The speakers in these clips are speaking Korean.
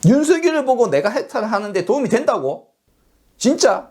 윤석열을 보고 내가 해탈을 하는데 도움이 된다고? 진짜?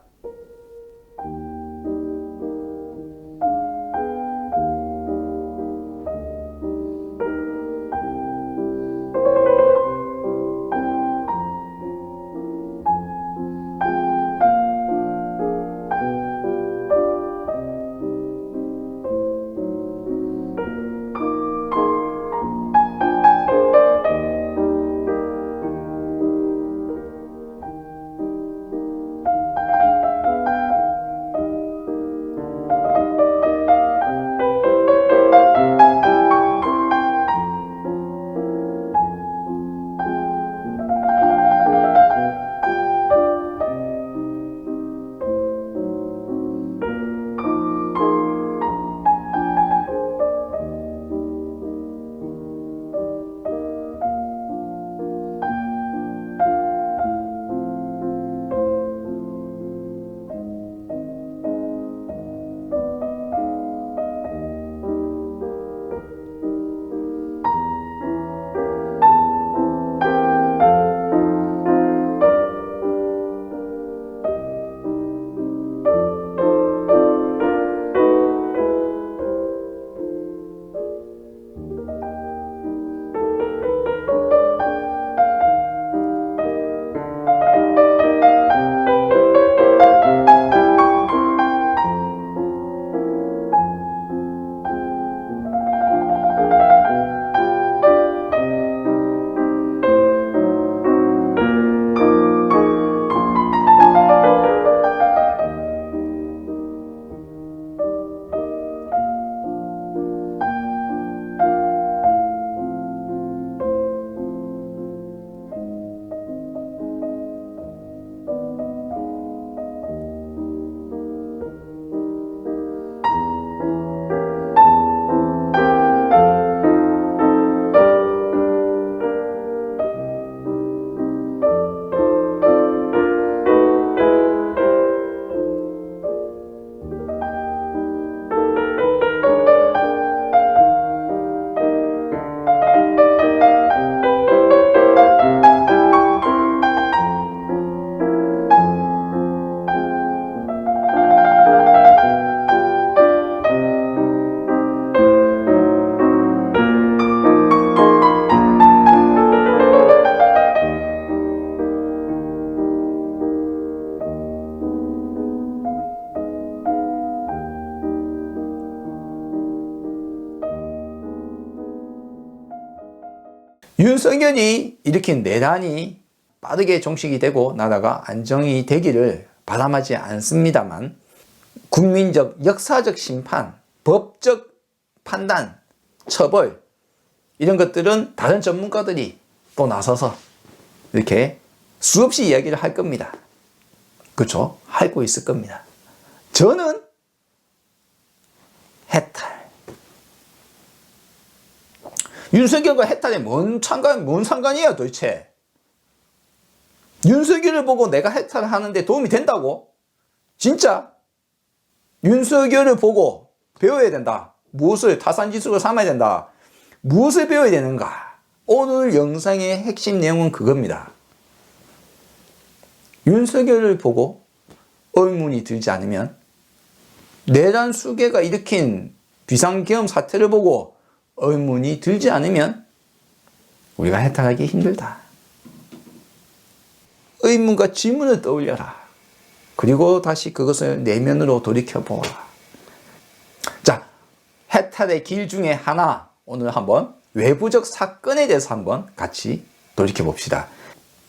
윤석열이 일으킨 내란이 빠르게 종식이 되고 나라가 안정이 되기를 바람하지 않습니다만 국민적 역사적 심판, 법적 판단, 처벌 이런 것들은 다른 전문가들이 또 나서서 이렇게 수없이 이야기를 할 겁니다. 그렇죠? 하고 있을 겁니다. 저는 해탈. 윤석열과 해탈에 뭔 상관이에요 도대체? 윤석열을 보고 내가 해탈을 하는데 도움이 된다고? 진짜? 윤석열을 보고 배워야 된다. 무엇을 타산지수로 삼아야 된다. 무엇을 배워야 되는가? 오늘 영상의 핵심 내용은 그겁니다. 윤석열을 보고 의문이 들지 않으면 내란 수괴가 일으킨 비상계엄 사태를 보고 의문이 들지 않으면 우리가 해탈하기 힘들다. 의문과 질문을 떠올려라. 그리고 다시 그것을 내면으로 돌이켜보라. 자, 해탈의 길 중에 하나 오늘 한번 외부적 사건에 대해서 한번 같이 돌이켜봅시다.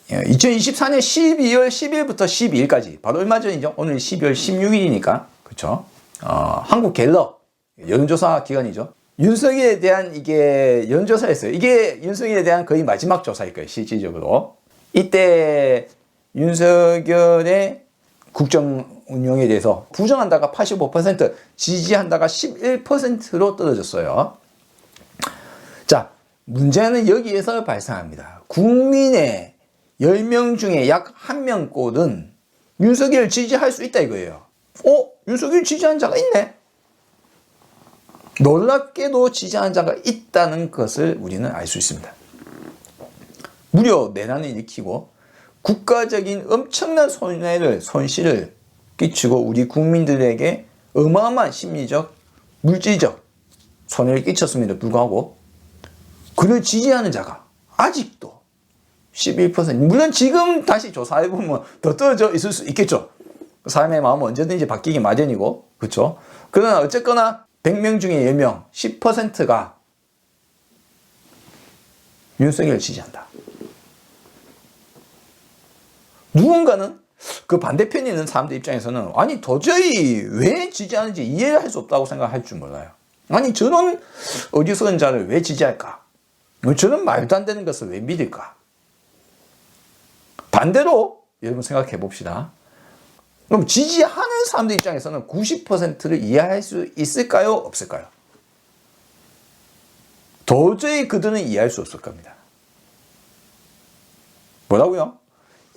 2024년 12월 10일부터 12일까지 바로 얼마 전이죠. 오늘 12월 16일이니까 그렇죠. 한국갤럽 여론조사 기간이죠. 윤석열에 대한 이게 여론조사였어요. 이게 윤석열에 대한 거의 마지막 조사일 거예요. 실질적으로. 이때 윤석열의 국정 운영에 대해서 부정한다가 85%, 지지한다가 11%로 떨어졌어요. 자, 문제는 여기에서 발생합니다. 국민의 10명 중에 약 1명꼴은 윤석열을 지지할 수 있다 이거예요. 윤석열 지지하는 자가 있네. 놀랍게도 지지하는 자가 있다는 것을 우리는 알 수 있습니다. 무려 내란을 일으키고 국가적인 엄청난 손실을 끼치고 우리 국민들에게 어마어마한 심리적, 물질적 손해를 끼쳤음에도 불구하고 그를 지지하는 자가 아직도 11%. 물론 지금 다시 조사해보면 더 떨어져 있을 수 있겠죠. 사람의 마음은 언제든지 바뀌기 마련이고, 그렇죠? 그러나 어쨌거나 100명 중에 10명, 10%가 윤석열을 지지한다. 누군가는 그 반대편에 있는 사람들 입장에서는 아니 도저히 왜 지지하는지 이해할 수 없다고 생각할 줄 몰라요. 아니 저런 어리석은 자를 왜 지지할까? 저런 말도 안 되는 것을 왜 믿을까? 반대로 여러분 생각해 봅시다. 그럼 지지하는 사람들 입장에서는 90%를 이해할 수 있을까요? 없을까요? 도저히 그들은 이해할 수 없을 겁니다. 뭐라고요?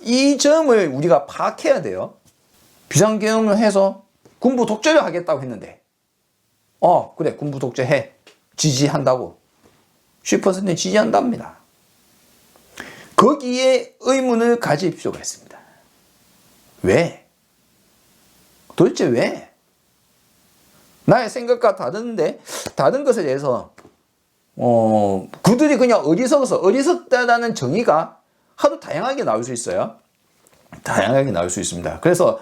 이 점을 우리가 파악해야 돼요. 비상계엄을 해서 군부 독재를 하겠다고 했는데 그래 군부 독재해. 지지한다고. 10%는 지지한답니다. 거기에 의문을 가질 필요가 있습니다. 왜? 도대체 왜? 나의 생각과 다른데 다른 것에 대해서 그들이 그냥 어리석다라는 정의가 하도 다양하게 나올 수 있어요. 다양하게 나올 수 있습니다. 그래서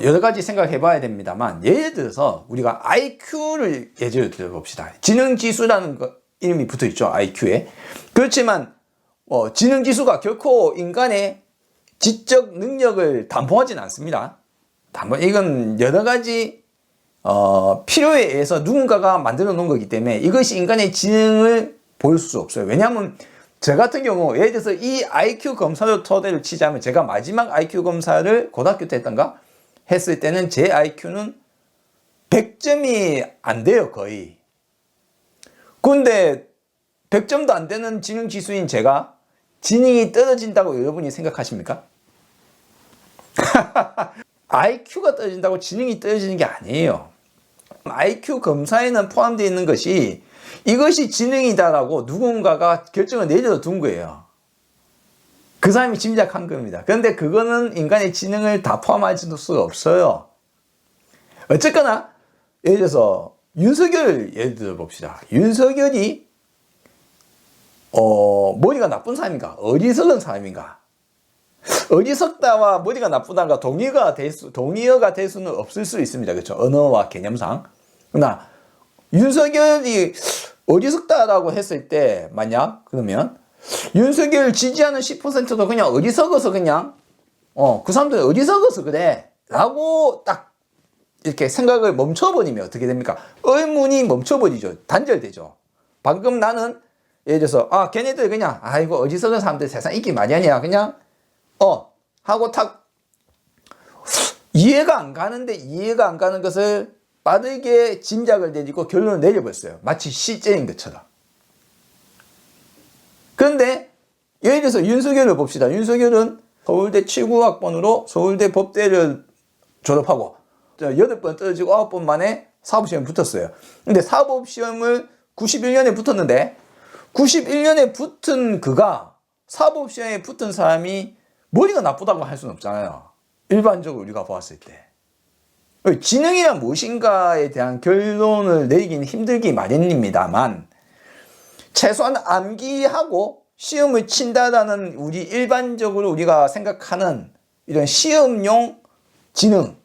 여러 가지 생각해 봐야 됩니다만 예를 들어서 우리가 IQ를 예를 들어 봅시다. 지능지수라는 이름이 붙어 있죠. IQ에. 그렇지만 지능지수가 결코 인간의 지적 능력을 담보하지는 않습니다. 이건 여러 가지 필요에 의해서 누군가가 만들어 놓은 거기 때문에 이것이 인간의 지능을 보일 수 없어요. 왜냐하면 저 같은 경우 예를 들어서 이 IQ 검사를 토대로 치자면 제가 마지막 IQ 검사를 고등학교 때 했던가 했을 때는 제 IQ는 100점이 안 돼요. 거의. 근데 100점도 안 되는 지능 지수인 제가 지능이 떨어진다고 여러분이 생각하십니까? IQ가 떨어진다고 지능이 떨어지는 게 아니에요. IQ 검사에는 포함되어 있는 것이 이것이 지능이다라고 누군가가 결정을 내려둔 거예요. 그 사람이 짐작한 겁니다. 그런데 그거는 인간의 지능을 다 포함할 수가 없어요. 어쨌거나 예를 들어서 윤석열 예를 들어 봅시다. 윤석열이 머리가 나쁜 사람인가? 어리석은 사람인가? 어리석다와 머리가 나쁘다가 동의어가 될 수는 없을 수 있습니다. 그렇죠? 언어와 개념상. 그러나 윤석열이 어리석다라고 했을 때 만약 그러면 윤석열을 지지하는 10%도 그냥 어리석어서 그냥 그 사람들이 어리석어서 그래 라고 딱 이렇게 생각을 멈춰버리면 어떻게 됩니까? 의문이 멈춰버리죠. 단절되죠. 방금 나는 예를 들어서 걔네들 그냥 아이고 어리석은 사람들 세상 인기 많이 하냐 그냥 하고 탁 이해가 안 가는 것을 빠르게 짐작을 내리고 결론을 내려버렸어요. 마치 실제인 것처럼. 그런데 예를 들어서 윤석열을 봅시다. 윤석열은 서울대 79학번으로 서울대 법대를 졸업하고 8번 떨어지고 9번 만에 사법시험 붙었어요. 근데 사법시험을 91년에 붙었는데 91년에 붙은 그가 사법시험에 붙은 사람이 머리가 나쁘다고 할 수는 없잖아요. 일반적으로 우리가 보았을 때. 지능이란 무엇인가에 대한 결론을 내리기는 힘들기 마련입니다만 최소한 암기하고 시험을 친다라는 우리 일반적으로 우리가 생각하는 이런 시험용 지능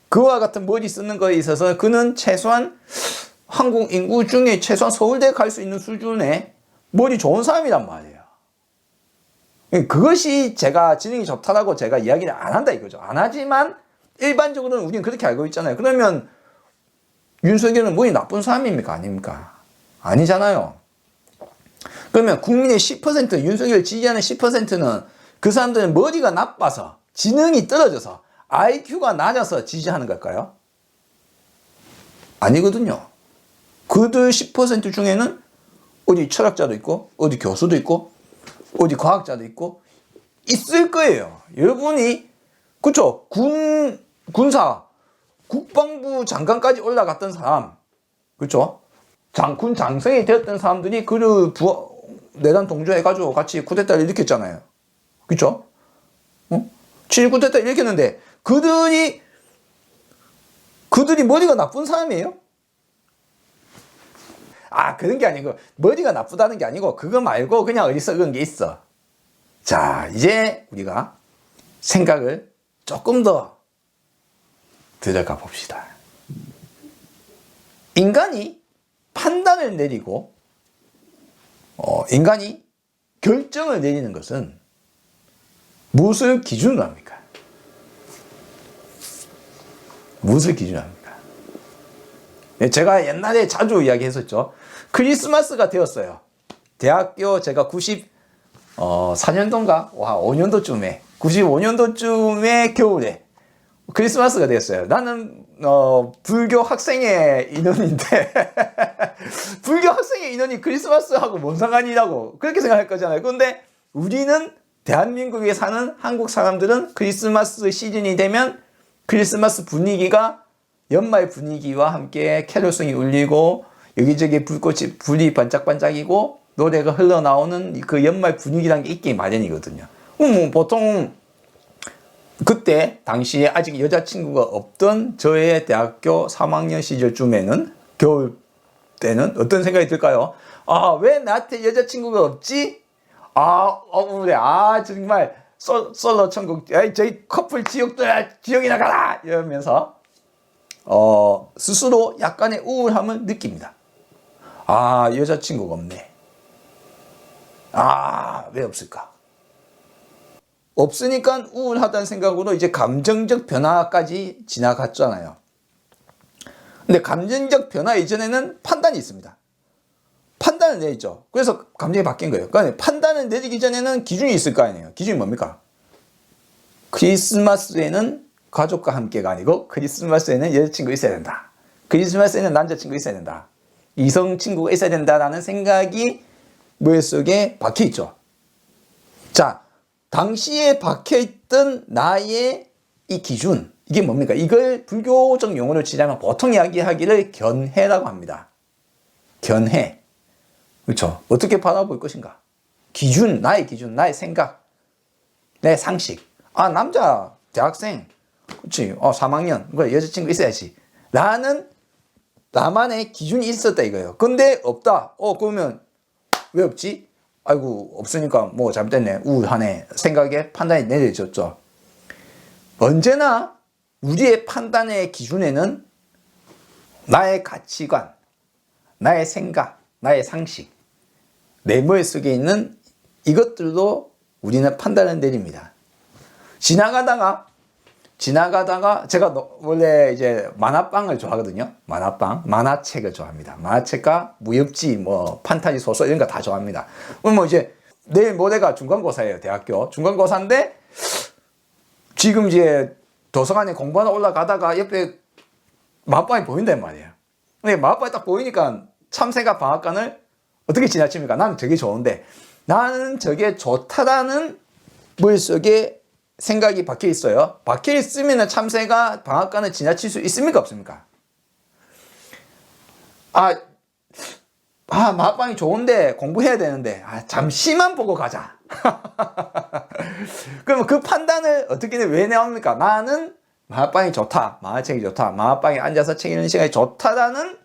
그와 같은 머리 쓰는 거에 있어서 그는 최소한 한국 인구 중에 최소한 서울대 갈 수 있는 수준의 머리 좋은 사람이란 말이에요. 그것이 제가 지능이 좋다라고 제가 이야기를 안 한다 이거죠. 안 하지만 일반적으로는 우리는 그렇게 알고 있잖아요. 그러면 윤석열은 머리 나쁜 사람입니까? 아닙니까? 아니잖아요. 그러면 국민의 10% 윤석열을 지지하는 10%는 그 사람들은 머리가 나빠서 지능이 떨어져서 IQ가 낮아서 지지하는 걸까요? 아니거든요. 그들 10% 중에는 어디 철학자도 있고 어디 교수도 있고 어디 과학자도 있고 있을 거예요. 여러분이 그쵸? 군사 국방부 장관까지 올라갔던 사람 그쵸? 군 장성이 되었던 사람들이 그를 내란 동조해가지고 같이 쿠데타를 일으켰잖아요. 그쵸? 7.19 쿠데타 일으켰는데, 그들이 머리가 나쁜 사람이에요? 그런 게 아니고, 머리가 나쁘다는 게 아니고, 그거 말고 그냥 어리석은 게 있어. 자, 이제 우리가 생각을 조금 더 들어가 봅시다. 인간이 판단을 내리고, 인간이 결정을 내리는 것은 무엇을 기준으로 합니까? 무엇을 기준으로 합니까? 제가 옛날에 자주 이야기했었죠. 크리스마스가 되었어요. 대학교 제가 94년도인가? 5년도쯤에, 95년도쯤에 겨울에 크리스마스가 되었어요. 나는 불교 학생의 인원인데 불교 학생의 인원이 크리스마스하고 뭔 상관이라고 그렇게 생각할 거잖아요. 그런데 우리는 대한민국에 사는 한국 사람들은 크리스마스 시즌이 되면 크리스마스 분위기가 연말 분위기와 함께 캐롤송이 울리고 여기저기 불이 반짝반짝이고 노래가 흘러나오는 그 연말 분위기라는 게 있기 마련이거든요. 보통 그때 당시에 아직 여자친구가 없던 저의 대학교 3학년 시절쯤에는 겨울 때는 어떤 생각이 들까요? 왜 나한테 여자친구가 없지? 우울해. 정말 솔로 천국, 저희 커플 지옥이나 가라! 이러면서 스스로 약간의 우울함을 느낍니다. 여자친구가 없네. 왜 없을까? 없으니까 우울하다는 생각으로 이제 감정적 변화까지 지나갔잖아요. 근데 감정적 변화 이전에는 판단이 있습니다. 판단을 내리죠. 그래서 감정이 바뀐 거예요. 그러니까 판단을 내리기 전에는 기준이 있을 거 아니에요. 기준이 뭡니까? 크리스마스에는 가족과 함께가 아니고 크리스마스에는 여자친구 있어야 된다. 크리스마스에는 남자친구 있어야 된다. 이성 친구가 있어야 된다라는 생각이 머릿속에 박혀있죠. 자, 당시에 박혀있던 나의 이 기준, 이게 뭡니까? 이걸 불교적 용어로 치자면 보통 이야기하기를 견해라고 합니다. 견해. 그렇죠? 어떻게 바라볼 것인가? 기준, 나의 생각, 내 상식. 남자, 대학생, 그렇지? 3학년, 여자친구 있어야지. 라는 나만의 기준이 있었다 이거예요. 근데 없다. 그러면 왜 없지? 없으니까 잘못됐네. 우울하네. 생각에 판단이 내려졌죠. 언제나 우리의 판단의 기준에는 나의 가치관, 나의 생각, 나의 상식, 내 머릿속에 있는 이것들도 우리는 판단을 내립니다. 지나가다가 제가 원래 이제 만화방을 좋아하거든요. 만화책을 좋아합니다. 만화책과 무협지, 판타지 소설 이런 거 다 좋아합니다. 이제 내일 모레가 중간고사예요. 대학교 중간고사인데 지금 이제 도서관에 공부하러 올라가다가 옆에 만화방이 보인단 말이에요. 근데 만화방이 딱 보이니까 참새가 방앗간을 어떻게 지나칩니까? 나는 저게 좋은데, 나는 저게 좋다라는 머릿속에 생각이 박혀 있어요. 박혀 있으면 참새가 방앗간을 지나칠 수 있습니까? 없습니까? 만화방이 좋은데 공부해야 되는데 잠시만 보고 가자. 그러면 그 판단을 어떻게든 왜 나옵니까? 나는 만화방이 좋다, 만화책이 좋다, 만화방에 앉아서 책 읽는 시간이 좋다라는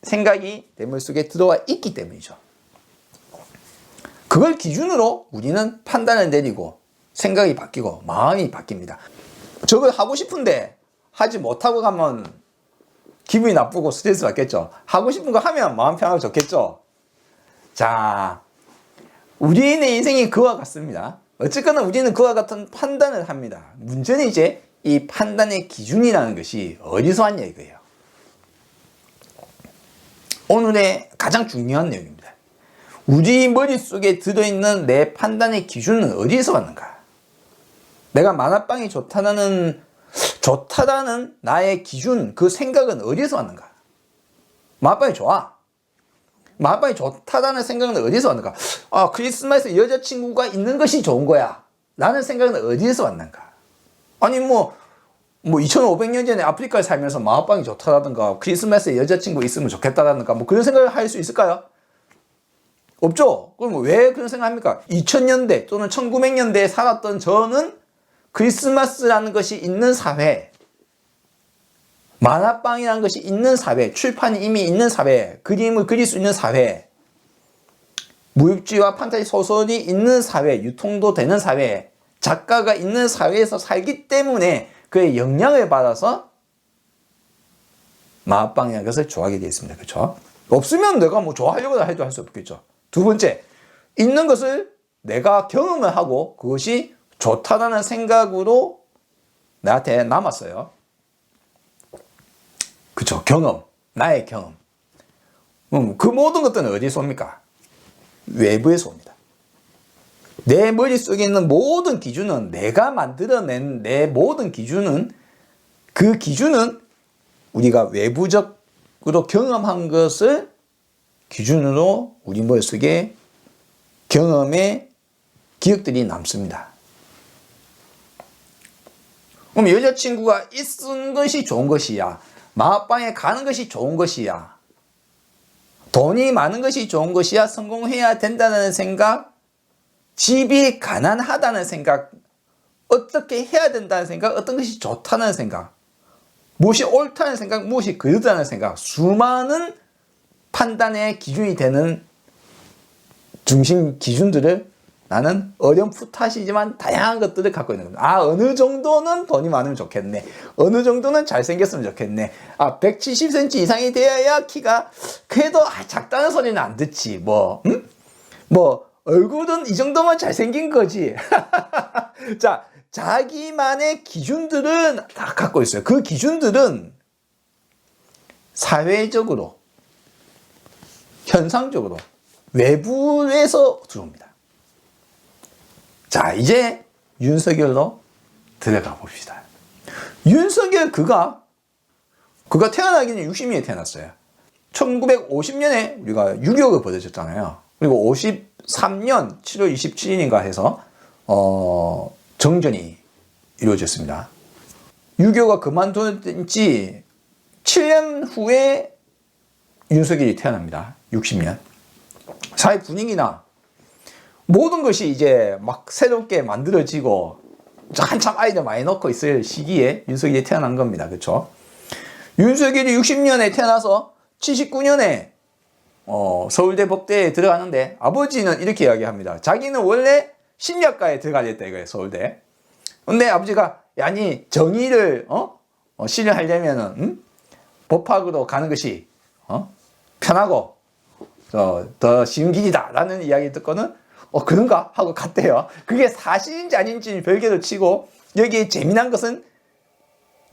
생각이 내 머릿속에 들어와 있기 때문이죠. 그걸 기준으로 우리는 판단을 내리고 생각이 바뀌고 마음이 바뀝니다. 저걸 하고 싶은데 하지 못하고 가면 기분이 나쁘고 스트레스 받겠죠. 하고 싶은 거 하면 마음 편하고 좋겠죠. 자, 우리의 인생이 그와 같습니다. 어쨌거나 우리는 그와 같은 판단을 합니다. 문제는 이제 이 판단의 기준이라는 것이 어디서 왔냐 이거예요. 오늘의 가장 중요한 내용입니다. 우리 머릿속에 들어있는 내 판단의 기준은 어디에서 왔는가? 내가 만화방이 좋다는 나의 기준, 그 생각은 어디에서 왔는가? 만화방이 좋아. 만화방이 좋다라는 생각은 어디에서 왔는가? 크리스마스에 여자친구가 있는 것이 좋은 거야. 라는 생각은 어디에서 왔는가? 아니 2500년 전에 아프리카에 살면서 만화방이 좋다라든가 크리스마스에 여자친구 있으면 좋겠다라든가 그런 생각을 할 수 있을까요? 없죠. 그럼 왜 그런 생각합니까? 2000년대 또는 1900년대에 살았던 저는 크리스마스라는 것이 있는 사회, 만화방이라는 것이 있는 사회, 출판이 이미 있는 사회, 그림을 그릴 수 있는 사회, 무협지와 판타지 소설이 있는 사회, 유통도 되는 사회, 작가가 있는 사회에서 살기 때문에 그의 영향을 받아서 만화방이라는 것을 좋아하게 되어 있습니다. 그렇죠? 없으면 내가 뭐 좋아하려고 해도 할 수 없겠죠. 두 번째, 있는 것을 내가 경험을 하고 그것이 좋다라는 생각으로 나한테 남았어요. 그쵸? 경험. 나의 경험. 그 모든 것들은 어디서 옵니까? 외부에서 옵니다. 내 머릿속에 있는 모든 기준은, 내가 만들어낸 내 모든 기준은, 그 기준은 우리가 외부적으로 경험한 것을 기준으로 우리 머릿속에 경험의 기억들이 남습니다. 그럼 여자친구가 있는 것이 좋은 것이야? 만화방에 가는 것이 좋은 것이야? 돈이 많은 것이 좋은 것이야? 성공해야 된다는 생각? 집이 가난하다는 생각? 어떻게 해야 된다는 생각? 어떤 것이 좋다는 생각? 무엇이 옳다는 생각? 무엇이 그르다는 생각? 수많은 판단의 기준이 되는 중심 기준들을 나는 어렴풋하시지만 다양한 것들을 갖고 있는 겁니다. 아, 어느 정도는 돈이 많으면 좋겠네. 어느 정도는 잘생겼으면 좋겠네. 아, 170cm 이상이 되어야 키가, 그래도 작다는 소리는 안 듣지. 뭐 얼굴은 이 정도면 잘생긴 거지. 자, 자기만의 기준들은 다 갖고 있어요. 그 기준들은 사회적으로, 현상적으로, 외부에서 들어옵니다. 자, 이제 윤석열로 들어가 봅시다. 윤석열 그가 태어나기는 60년에 태어났어요. 1950년에 우리가 6.25가 벌어졌잖아요. 그리고 53년 7월 27일인가 해서 정전이 이루어졌습니다. 6.25가 그만둔 지 7년 후에 윤석열이 태어납니다. 60년. 사회 분위기나 모든 것이 이제 막 새롭게 만들어지고 한참 아이들 많이 넣고 있을 시기에 윤석열이 태어난 겁니다. 그렇죠? 윤석열이 60년에 태어나서 79년에 서울대 법대에 들어가는데 아버지는 이렇게 이야기합니다. 자기는 원래 심리학과에 들어가야 됐다 이거예요. 서울대. 근데 아버지가 아니 정의를 실현하려면은 법학으로 가는 것이 편하고 더 쉬운 길이다 라는 이야기 듣고는 그런가? 하고 갔대요. 그게 사실인지 아닌지는 별개로 치고 여기에 재미난 것은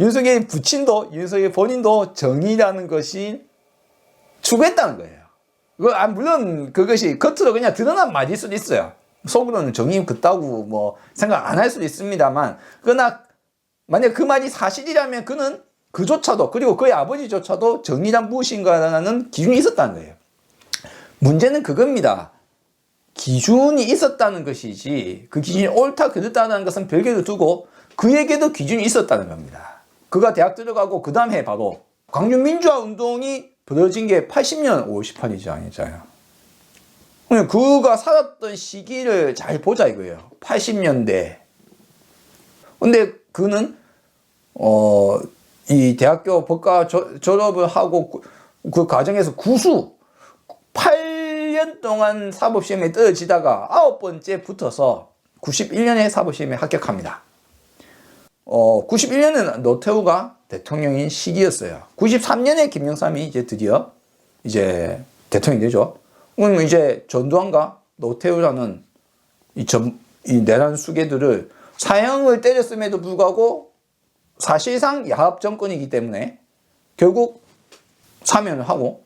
윤석열 부친도 윤석열 본인도 정의라는 것이 추구했다는 거예요. 물론 그것이 겉으로 그냥 드러난 말일 수도 있어요. 속으로는 정의 그따구 뭐 생각 안 할 수도 있습니다만, 그러나 만약 그 말이 사실이라면 그는 그조차도, 그리고 그의 아버지조차도 정의란 무엇인가라는 기준이 있었다는 거예요. 문제는 그겁니다. 기준이 있었다는 것이지 그 기준이 옳다 그르다는 것은 별개로 두고 그에게도 기준이 있었다는 겁니다. 그가 대학 들어가고 그 다음 해 바로 광주민주화 운동이 벌어진 게 80년 5월 18일이지 아니잖아요. 그가 살았던 시기를 잘 보자 이거예요. 80년대. 근데 그는 이 대학교 법과 졸업을 하고 그 과정에서 구수 8년 동안 사법시험에 떨어지다가 9번째 붙어서 91년에 사법시험에 합격합니다. 91년은 노태우가 대통령인 시기였어요. 93년에 김영삼이 이제 드디어 이제 대통령이 되죠. 그럼 이제 전두환과 노태우라는 이 내란 수괴들을 사형을 때렸음에도 불구하고 사실상 야합 정권이기 때문에 결국 사면을 하고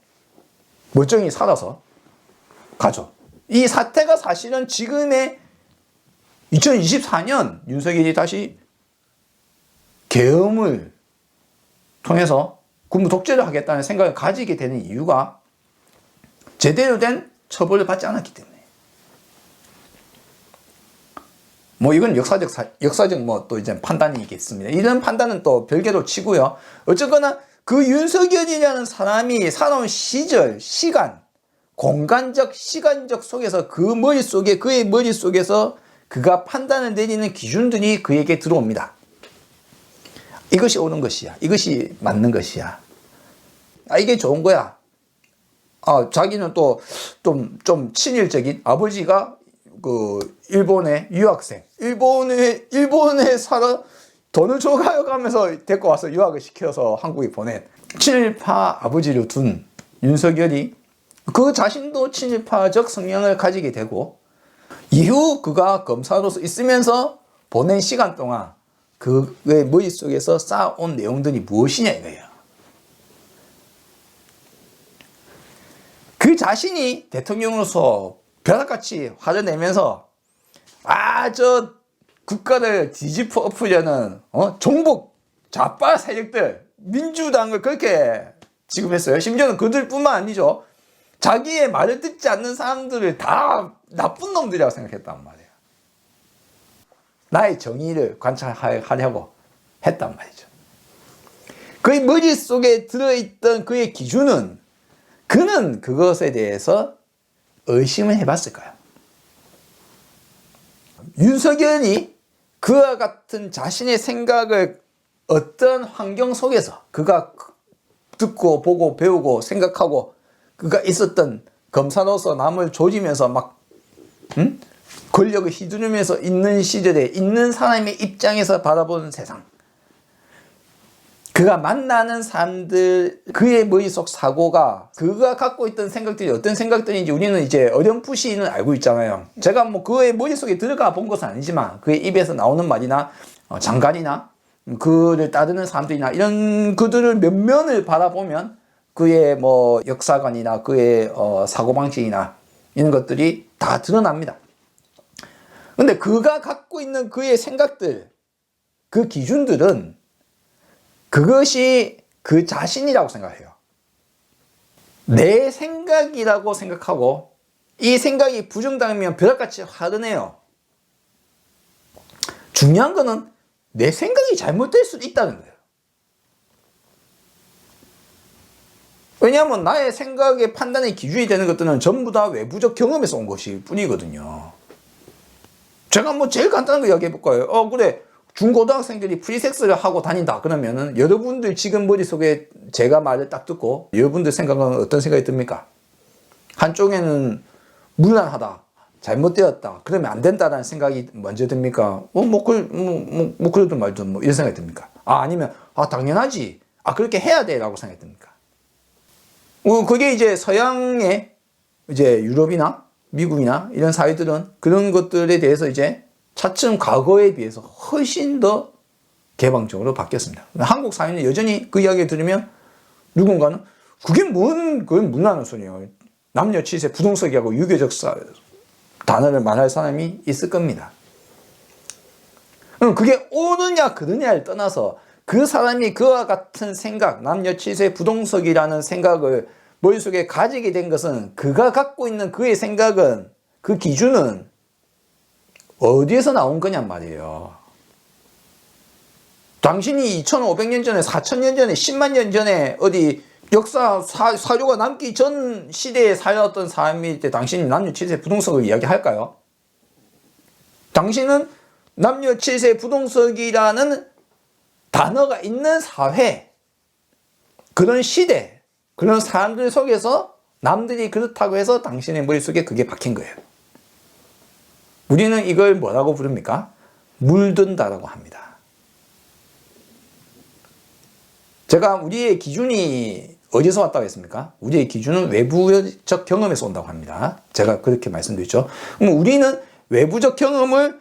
멀쩡히 살아서 가죠. 이 사태가 사실은 지금의 2024년 윤석열이 다시 계엄을 통해서 군부 독재를 하겠다는 생각을 가지게 되는 이유가 제대로 된 처벌을 받지 않았기 때문에. 뭐 이건 역사적 뭐 또 이제 판단이겠습니다. 이런 판단은 또 별개로 치고요. 어쨌거나 그 윤석열이라는 사람이 살아온 시절, 시간, 공간적, 시간적 속에서 그의 머릿속에서 그가 판단을 내리는 기준들이 그에게 들어옵니다. 이것이 옳은 것이야. 이것이 맞는 것이야. 이게 좋은 거야. 자기는 또 좀 친일적인 아버지가 그 일본의 유학생, 일본에 살아 돈을 줘가면서 데리고 와서 유학을 시켜서 한국에 보낸 친일파 아버지를 둔 윤석열이 그 자신도 친일파적 성향을 가지게 되고, 이후 그가 검사로서 있으면서 보낸 시간 동안 그의 머릿속에서 쌓아온 내용들이 무엇이냐 이거예요. 그 자신이 대통령으로서 벼락같이 화를 내면서 저 국가를 뒤집어 엎으려는 종북 좌파 세력들, 민주당을 그렇게 취급했어요. 심지어는 그들뿐만 아니죠. 자기의 말을 듣지 않는 사람들을 다 나쁜 놈들이라고 생각했단 말이에요. 나의 정의를 관찰하려고 했단 말이죠. 그의 머릿속에 들어있던 그의 기준은, 그는 그것에 대해서 의심을 해봤을까요? 윤석열이 그와 같은 자신의 생각을 어떤 환경 속에서 그가 듣고 보고 배우고 생각하고 그가 있었던, 검사로서 남을 조지면서 막 권력을 휘두르면서 있는 시절에 있는 사람의 입장에서 바라보는 세상, 그가 만나는 사람들, 그의 머릿속 사고가, 그가 갖고 있던 생각들이 어떤 생각들인지 우리는 이제 어렴풋이는 알고 있잖아요. 제가 뭐 그의 머릿속에 들어가 본 것은 아니지만 그의 입에서 나오는 말이나 장관이나 그를 따르는 사람들이나 이런 그들을 면면을 바라보면 그의 뭐 역사관이나 그의 사고방식이나 이런 것들이 다 드러납니다. 근데 그가 갖고 있는 그의 생각들, 그 기준들은 그것이 그 자신이라고 생각해요. 내 생각이라고 생각하고 이 생각이 부정당하면 벼락같이 화를 내요. 중요한 거는 내 생각이 잘못될 수도 있다는 거예요. 왜냐하면 나의 생각의 판단의 기준이 되는 것들은 전부 다 외부적 경험에서 온 것일 뿐이거든요. 제가 뭐 제일 간단한 거 이야기해 볼까요? 그래, 중고등학생들이 프리섹스를 하고 다닌다 그러면은 여러분들 지금 머릿속에 제가 말을 딱 듣고 여러분들 생각은 어떤 생각이 듭니까? 한쪽에는 무난하다, 잘못되었다, 그러면 안 된다라는 생각이 먼저 듭니까? 그래도 말도 뭐 이런 생각이 듭니까? 아니면 당연하지, 그렇게 해야 돼 라고 생각이 듭니까? 그게 이제 서양의 이제 유럽이나 미국이나 이런 사회들은 그런 것들에 대해서 이제 차츰 과거에 비해서 훨씬 더 개방적으로 바뀌었습니다. 한국 사회는 여전히 그 이야기를 들으면 누군가는 그건 무난한 소리예요. 남녀 치세 부동석이하고 유교적 단어를 말할 사람이 있을 겁니다. 그럼 그게 옳으냐 그르냐를 떠나서 그 사람이 그와 같은 생각, 남녀 치세 부동석이라는 생각을 머릿속에 가지게 된 것은, 그가 갖고 있는 그의 생각은, 그 기준은 어디에서 나온 거냔 말이에요. 당신이 2500년 전에, 4000년 전에, 10만 년 전에 어디 역사 사료가 남기 전 시대에 살았던 사람일 때 당신이 남녀 치세 부동석을 이야기할까요? 당신은 남녀 치세 부동석이라는 단어가 있는 사회, 그런 시대, 그런 사람들 속에서 남들이 그렇다고 해서 당신의 머릿속에 그게 박힌 거예요. 우리는 이걸 뭐라고 부릅니까? 물든다라고 합니다. 제가 우리의 기준이 어디서 왔다고 했습니까? 우리의 기준은 외부적 경험에서 온다고 합니다. 제가 그렇게 말씀드렸죠. 그럼 우리는 외부적 경험을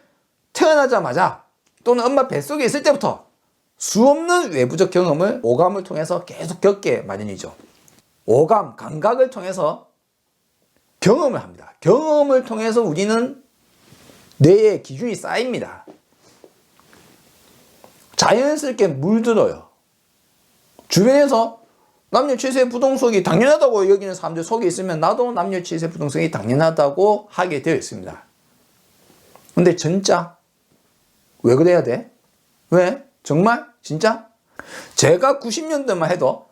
태어나자마자 또는 엄마 뱃속에 있을 때부터 수없는 외부적 경험을 오감을 통해서 계속 겪게 마련이죠. 오감, 감각을 통해서 경험을 합니다. 경험을 통해서 우리는 뇌의 기준이 쌓입니다. 자연스럽게 물들어요. 주변에서 남녀 치세 부동석이 당연하다고 여기는 사람들 속에 있으면 나도 남녀 치세 부동석이 당연하다고 하게 되어 있습니다. 근데 진짜 왜 그래야 돼? 왜? 정말? 진짜? 제가 90년대만 해도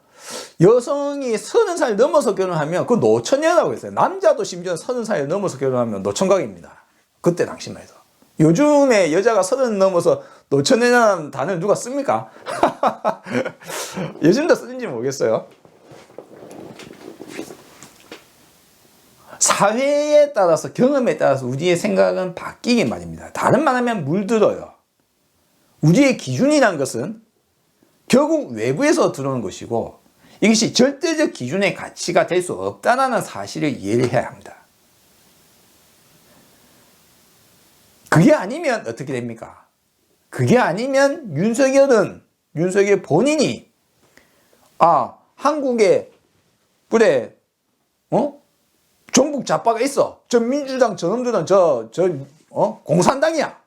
여성이 30살 넘어서 결혼하면 그 노처녀라고 했어요. 남자도 심지어 30살 넘어서 결혼하면 노총각입니다. 그때 당시만 해도. 요즘에 여자가 30 넘어서 노처녀라는 단어를 누가 씁니까? 요즘도 쓰는지 모르겠어요. 사회에 따라서, 경험에 따라서 우리의 생각은 바뀌긴 말입니다. 다른 말하면 물들어요. 우리의 기준이란 것은 결국 외부에서 들어오는 것이고, 이것이 절대적 기준의 가치가 될 수 없다는 사실을 이해를 해야 합니다. 그게 아니면 어떻게 됩니까? 그게 아니면 윤석열 본인이 한국에 그래 종북 좌파가 있어. 저 민주당 저놈들은 공산당이야.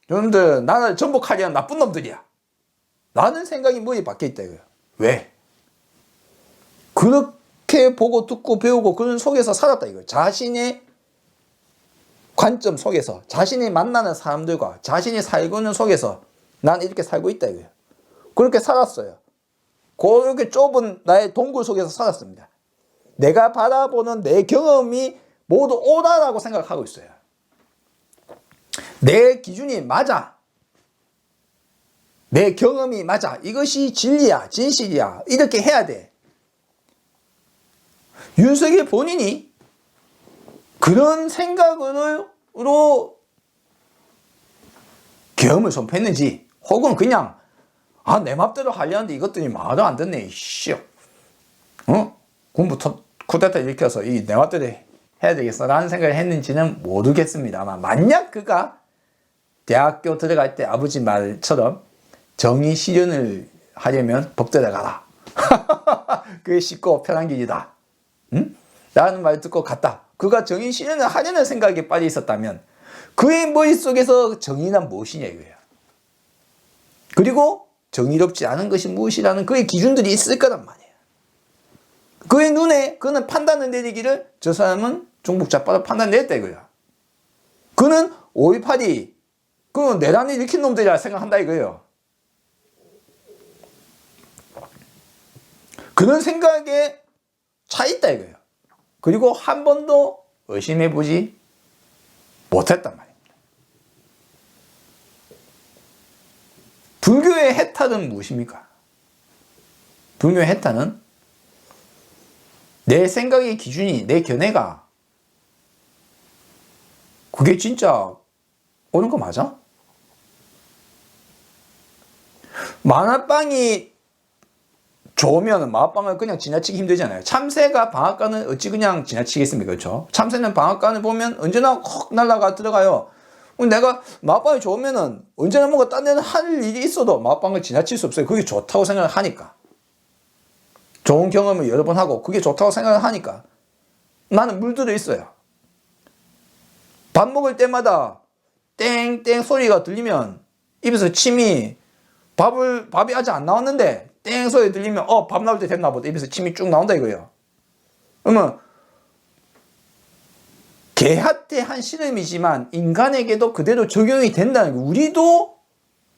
저놈들 나라를 전복하려는 나쁜 놈들이야. 라는 생각이 머리에 박혀있다 이거예요. 왜? 그렇게 보고 듣고 배우고 그런 속에서 살았다 이거예요. 자신의 관점 속에서, 자신이 만나는 사람들과 자신이 살고 있는 속에서 난 이렇게 살고 있다 이거예요. 그렇게 살았어요. 그렇게 좁은 나의 동굴 속에서 살았습니다. 내가 바라보는 내 경험이 모두 옳다라고 생각하고 있어요. 내 기준이 맞아. 내 경험이 맞아. 이것이 진리야, 진실이야. 이렇게 해야 돼. 윤석열 본인이 그런 생각으로 경험을 선포했는지, 혹은 그냥 내 맘대로 하려는데 이것들이 말도 안 듣네. 이씨. 군부 쿠데타 일으켜서 내 맘대로 해야 되겠어 라는 생각을 했는지는 모르겠습니다만, 만약 그가 대학교 들어갈 때 아버지 말처럼 정의 실현을 하려면 법대로 가라. 그게 쉽고 편한 길이다. 라는 말 듣고 갔다. 그가 정의 실현을 하려는 생각에 빠져 있었다면 그의 머릿속에서 정의란 무엇이냐 이거예요. 그리고 정의롭지 않은 것이 무엇이라는 그의 기준들이 있을 거란 말이에요. 그의 눈에 그는 판단을 내리기를 저 사람은 종북 좌파로 판단 내렸다 이거예요. 그는 5.18이 그 내란을 일으킨 놈들이라 생각한다 이거예요. 그런 생각에 차 있다 이거예요. 그리고 한 번도 의심해보지 못했단 말입니다. 불교의 해탈은 무엇입니까? 불교의 해탈은 내 생각의 기준이, 내 견해가 그게 진짜 옳은 거 맞아? 만화방이 좋으면 만화방을 그냥 지나치기 힘들잖아요. 참새가 방앗간을 어찌 그냥 지나치겠습니까? 그렇죠? 참새는 방앗간을 보면 언제나 확 날아가 들어가요. 내가 만화방이 좋으면은 언제나 뭔가 딴 데는 할 일이 있어도 만화방을 지나칠 수 없어요. 그게 좋다고 생각을 하니까. 좋은 경험을 여러 번 하고 그게 좋다고 생각을 하니까 나는 물들어 있어요. 밥 먹을 때마다 땡땡 소리가 들리면 입에서 침이 밥이 아직 안 나왔는데 땡 소리 들리면 밥 나올 때 됐나 보다. 입에서 침이 쭉 나온다 이거예요. 그러면 개한테 한 실험이지만 인간에게도 그대로 적용이 된다는 거예요. 우리도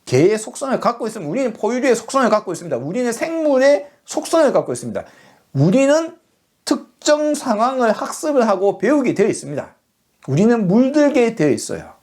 개의 속성을 갖고 있으면 우리는 포유류의 속성을 갖고 있습니다. 우리는 생물의 속성을 갖고 있습니다. 우리는 특정 상황을 학습을 하고 배우게 되어 있습니다. 우리는 물들게 되어 있어요.